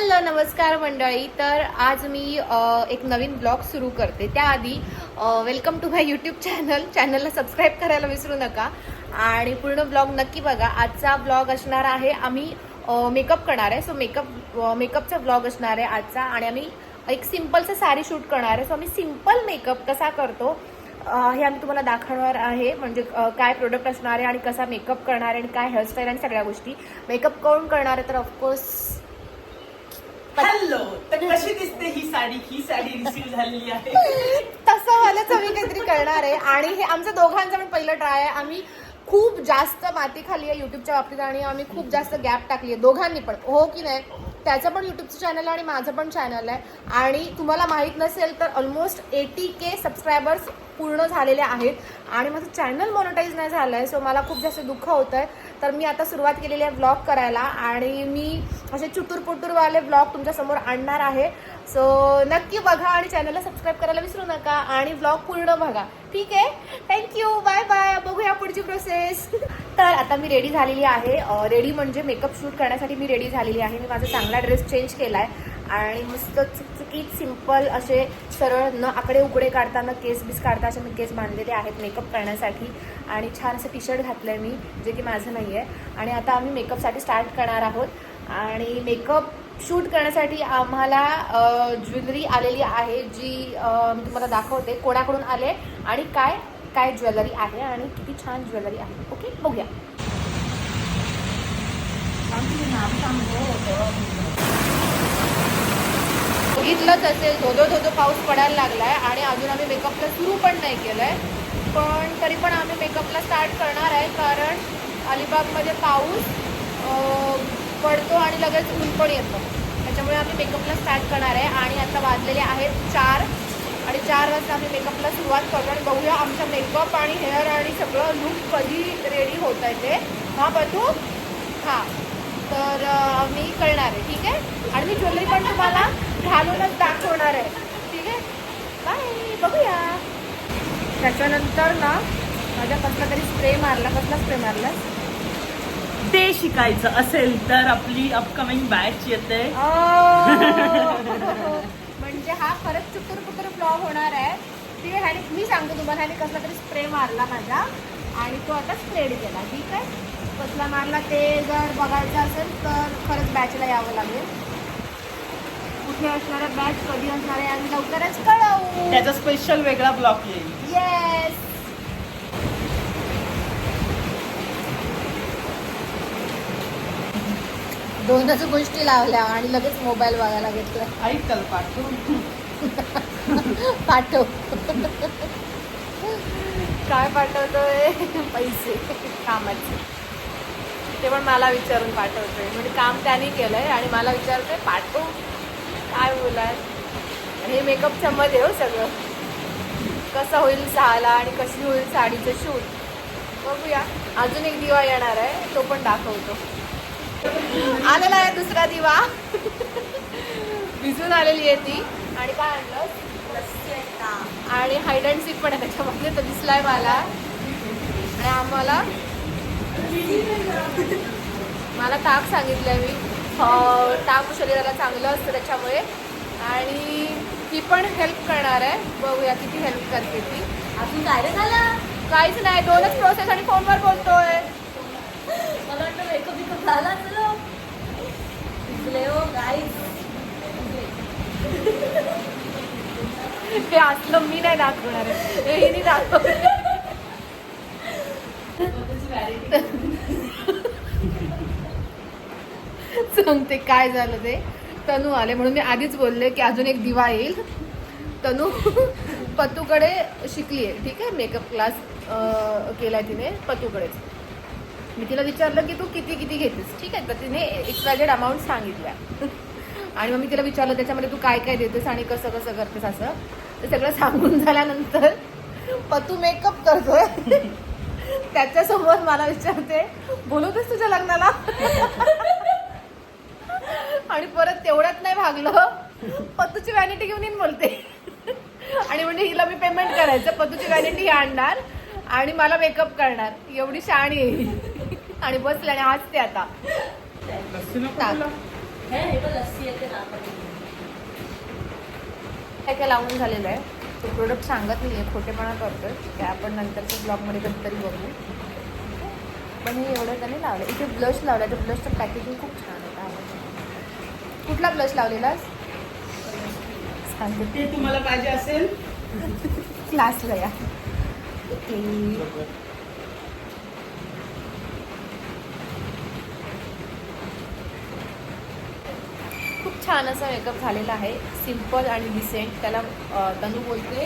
Hello नमस्कार मंडळी. तर आज मी एक नवीन ब्लॉग सुरू करते. त्याआधी वेलकम टू माय यूट्यूब चॅनलला सबस्क्राईब करायला विसरू नका आणि पूर्ण ब्लॉग नक्की बघा. आजचा ब्लॉग असणार आहे, आम्ही मेकअप करणार आहे. सो मेकअपचा ब्लॉग असणार आहे आजचा आणि आम्ही एक सिम्पलचं साडी शूट करणार आहे. सो आम्ही सिम्पल मेकअप कसा करतो हे आम्ही तुम्हाला दाखवणार आहे. म्हणजे काय प्रोडक्ट असणार आहे आणि कसा मेकअप करणार आहे आणि काय हेअरस्टाईल आणि सगळ्या गोष्टी. मेकअप कोण करणार आहे तर ऑफकोर्स हॅलो. तर कशी दिसते ही साडी रिसीव झालेली आहे. तसं वालच आम्ही काहीतरी करणार आहे आणि हे आमचं दोघांचं पण पहिलं ट्राय आहे. आम्ही खूप जास्त माती खाली आहे युट्यूबच्या बाबतीत आणि आम्ही खूप जास्त गॅप टाकली आहे दोघांनी पण, हो की नाही. त्याचं पण युट्यूबचं चॅनल आहे आणि माझं पण चॅनल आहे आणि तुम्हाला माहीत नसेल तर ऑलमोस्ट 80K सबस्क्रायबर्स पूर्ण झालेले आहेत आणि माझं चॅनल मॉनिटाईज नाही झालं आहे. सो मला खूप जास्त दुःख होतं आहे. तर मी आता सुरुवात केलेली आहे व्लॉग करायला आणि मी असे चुटूरपुटूरवाले व्लॉग तुमच्यासमोर आणणार आहे. सो नक्की बघा आणि चॅनलला सबस्क्राईब करायला विसरू नका आणि व्लॉग पूर्ण बघा. ठीक आहे, थँक्यू, बाय बाय. बघूया पुढची प्रोसेस. तर आता मी रेडी झालेली आहे. रेडी म्हणजे मेकअप शूट करण्यासाठी मी रेडी झालेली आहे. मी माझा चांगला ड्रेस चेंज केला आहे आणि मस्त चुकचुकीत सिम्पल असे सरळ न आकडे उकडे काढताना केस बीस काढता असे मी केस बांधलेले आहेत मेकअप करण्यासाठी आणि छान असं टी शर्ट घातलं आहे मी, जे की माझं नाही आहे. आणि आता आम्ही मेकअपसाठी स्टार्ट करणार आहोत आणि मेकअप शूट करण्यासाठी आम्हाला ज्वेलरी आलेली आहे, जी मी तुम्हाला दाखवते कोणाकडून आले आणि काय काय ज्वेलरी आहे आणि किती छान ज्वेलरी आहे. ओके, बघूया. बघितलंच असेल धोधो धोधो पाऊस पडायला लागला आहे आणि अजून आम्ही मेकअपला सुरू पण नाही केलं आहे, पण तरी पण आम्ही मेकअपला स्टार्ट करणार आहे कारण अलिबागमध्ये पाऊस पडतो आणि लगेच ऊन पण येतं. त्याच्यामुळे आम्ही मेकअपला स्टार्ट करणार आहे आणि आता वाजलेले आहेत 4 आणि 4 वाजता आम्ही मेकअपला सुरुवात करतो आणि बघूया आमचा मेकअप आणि हेअर आणि सगळं लुक कधी रेडी होत आहे ते. हां बघू, हां तर मी करणार आहे. ठीक आहे, आणि मी ज्वेलरी पण तुम्हाला घालूनच दाखवणार आहे. ठीक आहे, बाय, बघूया. त्याच्यानंतर ना माझ्या कसला तरी स्प्रे मारला. कसला स्प्रे मारला ते शिकायचं असेल तर आपली अपकमिंग बॅच येते. म्हणजे हा खरंच चुटूर ब्लॉग होणार आहे. ठीक आहे, आणि मी सांगतो तुम्हाला ह्याने कसला तरी स्प्रे मारला माझा आणि तो आता स्प्रेड केला. ठीक आहे, कसला मारला ते जर बघायचं असेल तर खरंच बॅचला यावं लागेल. कुठे असणार आहे बॅच, कधी असणार आहे आणि लवकरच कळवू. त्याचा स्पेशल वेगळा ब्लॉग येईल. येस. दोनच गोष्टी लावल्या आणि लगेच मोबाईल बघायला घेतला. ऐक कल पाठव. पाठव. काय पाठवतोय? पैसे कामाचे. ते पण मला विचारून पाठवतोय. म्हणजे काम त्याने केलंय आणि मला विचारतोय पाठव. काय बोलाय. आणि हे मेकअपच्या मध्ये हो सगळं. कसं होईल 6ला आणि कशी होईल साडीचं शूट बघूया. अजून एक दिवा येणार आहे, तो पण दाखवतो. आलेला आहे दुसरा दिवा. भिजून आलेली आहे ती. आणि काय आणलं, आणि हाईड अँड सीक पण आहे त्याच्यामध्ये, तो दिसलाय मला. आणि आम्हाला ताक सांगितलंय मी. ताक शरीराला चांगलं असतं त्याच्यामुळे. आणि ती पण हेल्प करणार आहे. बघूया किती हेल्प करते ती. अजून डायरेक्ट झाला काहीच नाही, 2च प्रोसेस आणि फोनवर बोलतोय. मला वाटतं मेकअप झाला. चलो हो गाईज. ते असलं मी नाही दाखवणार आहे, हे हिने दाखवलं. सांगते काय झालं ते. तनू आले म्हणून मी आधीच बोलले की अजून एक दिवा येईल. तनू पतूकडे शिकली आहे. ठीक आहे, मेकअप क्लास केलाय तिने पतूकडेच. मी तिला विचारलं की तू किती घेतेस. ठीक आहे, तर तिने एक्सट्राजेड अमाऊंट सांगितल्या आणि मग मी तिला विचारलं त्याच्यामध्ये तू काय काय देतेस आणि कसं करतेस असं. ते सगळं सांगून झाल्यानंतर पतू मेकअप करतोय. त्याच्यासमोर मला विचारते बोलवतेस तुझ्या लग्नाला. आणि परत तेवढ्यात नाही भागलं, पतूची व्हॅनिटी घेऊन येईन बोलते. आणि म्हणजे हिला मी पेमेंट करायचं, पतूची व्हॅनिटी ही आणणार आणि मला मेकअप करणार. एवढी शहाणी आहे. आणि बसले आणि हसते आता. हे पण लस्सी येते ना. काय काय लावून झालेलं आहे. तो प्रोडक्ट सांगत नाही आहे, खोटेपणा करतोय. ते आपण नंतरच्या ब्लॉगमध्ये कधीतरी बघू. पण हे एवढं त्याने लावलं. इथे ब्लश लावला. ते ब्लशचं पॅकेजिंग खूप छान आहे. आवडतं. कुठला ब्लश लावलेलास? सांगते. ते तुम्हाला पाहिजे असेल क्लासला या. खूप छान असा मेकअप झालेला आहे. सिम्पल आणि डिसेंट. त्याला तनू बोलते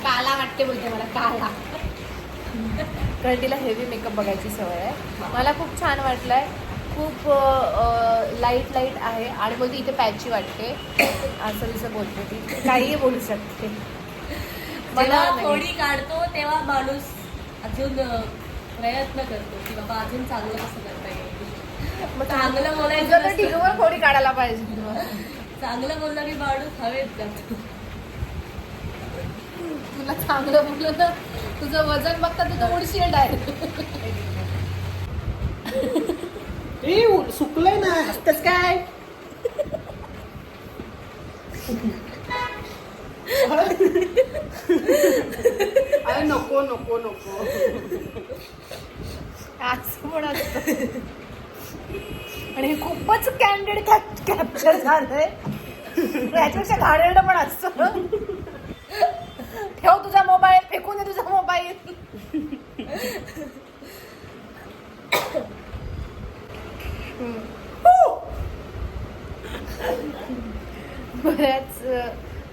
काला वाटते, बोलते मला काला. कारण तिला हेवी मेकअप बघायची सवय आहे. मला खूप छान वाटलंय. खूप लाईट लाईट आहे आणि बोलते इथे पॅची वाटते. असं तसं बोलते ती. काहीही बोलू शकते. मला मला थोडी काढतो तेव्हा माणूस अजून प्रयत्न करतो की बाबा अजून चांगलं कसं करता येईल. चांगलं बोलायचं तर नसतं. ठीकवर थोडी काढायला पाहिजे. चांगलं बोललं की माणूस हवेत जातो. तुला चांगलं बोललं तर तुझं वजन बघता तुझं उडशील डायरेक्ट. सुकलंय ना कसं काय. अरे नको नको नको. असं पण असतं. आणि हे खूपच कॅन्डिड कॅप्चर झालंय. याच्यापेक्षा घाणेरडं पण असतं. ठेव तुझा मोबाईल, फेकून दे तुझा मोबाईल.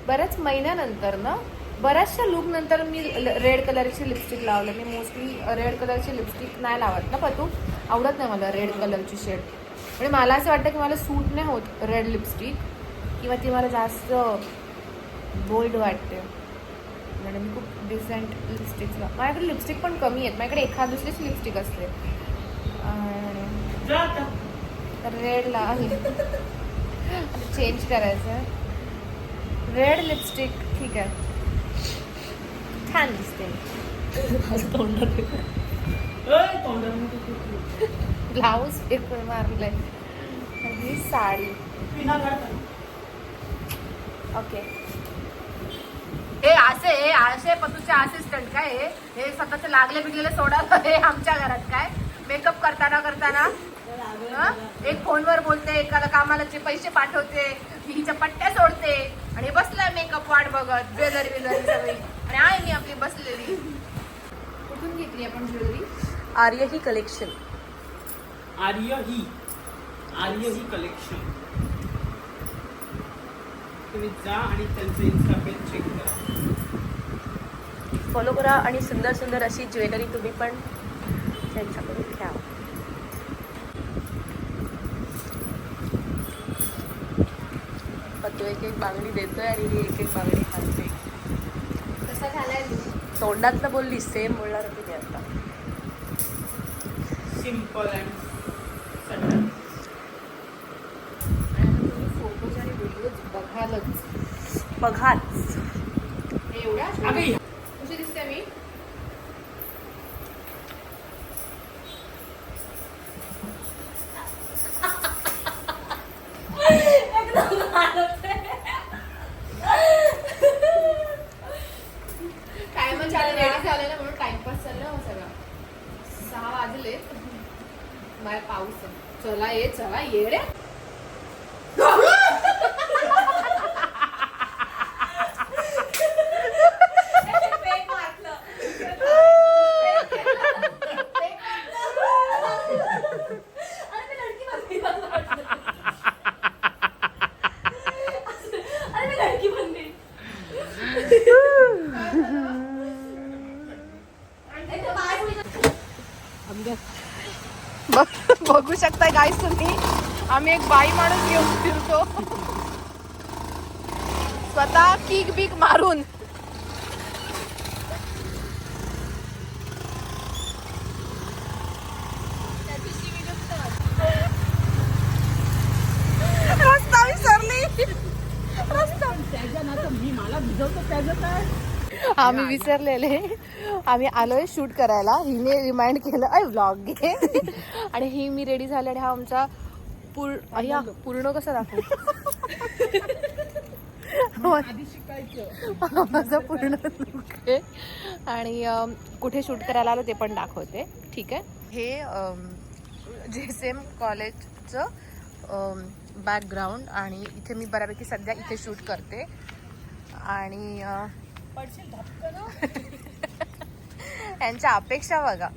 बऱ्याच महिन्यानंतर ना, बऱ्याचशा लुक नंतर मी रेड कलरची लिपस्टिक लावलं. मी मोस्टली रेड कलरची लिपस्टिक नाही लावत ना, पण तू आवडत नाही मला रेड कलरची शेड. म्हणजे मला असं वाटतं की मला सूट नाही होत रेड लिपस्टिक, किंवा ती मला जास्त बोल्ड वाटते. म्हणजे मी खूप डिसेंट लिपस्टिक माझ्याकडे लिपस्टिक पण कमी आहेत. माझ्याकडे एखाद दुसरीच लिपस्टिक असते. रेडला चेंज करायचं. रेड लिपस्टिक ठीक आहे, छान दिसते. ब्लाऊज फेकून मारलंय. ही साडी ओके. हे असे पतूचे असिस्टंट काय हे स्वतःचे लागले बिगलेले सोडायला हे आमच्या घरात काय मेकअप करताना एक फोनवर बोलते, एकाला कामालाचे पैसे पाठवते, हिच्या पट्ट्या सोडते आणि बसलाय मेकअप वाट बघत. ज्वेलरी सगळी आणि आहे मी आपली बसलेली. कुठून घेतली आपण ज्वेलरी? आर्य ही कलेक्शन. आर्य ही कलेक्शन. तुम्ही जा आणि त्यांचं इन्स्टा पेज चेक करा, फॉलो करा आणि सुंदर सुंदर अशी ज्वेलरी तुम्ही पण त्यांच्याकडून घ्या. तो एक एक बांगडी देतोय आणि ही एक एक बांगडी घालते. कसा झालाय तोंडातलं बोलली सेम बोलणार होती मी आता. Simple and subtle. तुम्ही फोटोज आणि व्हिडिओज बघाच. एवढ्या अगं कशी दिसते मी? काय मग रेडी झाले ना म्हणून टाइमपास चालला हो सगळा. 6 वाजले. माझ्या पाऊस चला ये रे. बघू शकताय गाईस तुम्ही, आम्ही एक बाई माणूस घेऊन फिरतो स्वतः किक बिक मारून. रस्ता विसरली. आम्ही विसरलेले. आम्ही आलोय शूट करायला. हिने रिमाइंड केलं व्लॉग घे आणि ही मी रेडी झाले आणि हा आमचा पूर्ण कसा दाखवू आधी शिकायचं. माझं पूर्ण लुक आहे आणि कुठे शूट करायला आलो ते पण दाखवते. ठीक आहे. हे JSM कॉलेजचं बॅकग्राऊंड आणि इथे मी बऱ्यापैकी सध्या इथे शूट करते आणि पडशील धपकन. यांच्या अपेक्षा बघा.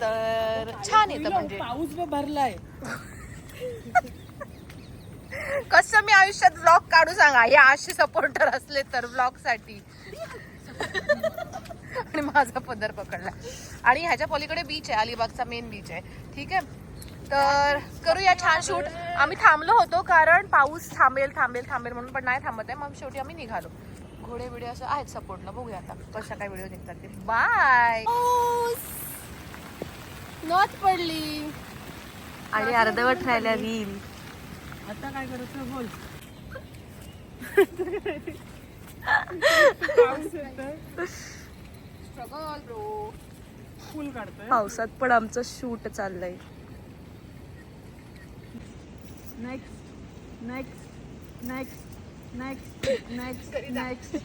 तर छान येतं म्हणजे पाऊस भरलाय. कसं मी आयुष्यात व्लॉग काढू सांगा. हे असे सपोर्टर असले तर व्लॉग साठी. आणि माझा पदर पकडला आणि ह्याच्या पलीकडे बीच आहे, अलिबागचा मेन बीच आहे. ठीक आहे. तर करूया छान शूट. आम्ही थांबलो होतो कारण पाऊस थांबेल म्हणून, पण नाही थांबत आहे. मग शेवटी आम्ही निघालो. घोडे बिडे असं आहेत सपोर्टला. बघूया आता कशा काय व्हिडिओ निघतात ते. बाय. नॉट पडली आणि अर्धवट राहिल्या रील. आता काय करायचं बोल. Struggle bro. फुल काढतोय. पावसात पण आमचं शूट चाललंय. Next next next next next next.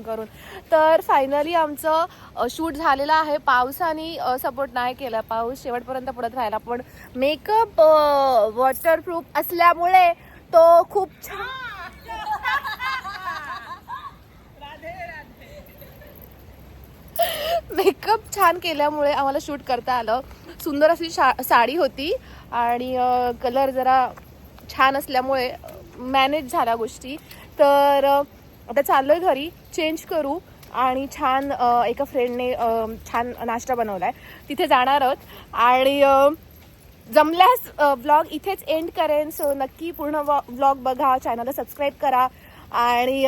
करून तर फायनली आमचं शूट झालेलं आहे. पावसाने सपोर्ट नाही केला. पाऊस शेवटपर्यंत पडत राहिला पण मेकअप वॉटरप्रूफ असल्यामुळे तो खूप छान. मेकअप छान केल्यामुळे आम्हाला शूट करता आलं. सुंदर अशी साडी होती आणि कलर जरा छान असल्यामुळे मॅनेज झाल्या गोष्टी. तर आता चाललोय घरी, चेंज करू आणि छान एका फ्रेंडने छान नाश्ता बनवलाय तिथे जाणार आहोत. आणि जमल्यास व्लॉग इथेच एंड करेन. सो नक्की पूर्ण व्लॉग बघा, चॅनलला सबस्क्राईब करा आणि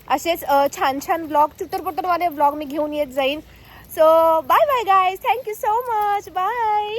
असेच छान छान व्लॉग, चित्रपटवाले व्लॉग मी घेऊन येत जाईन. So bye bye guys. Thank you so much. Bye.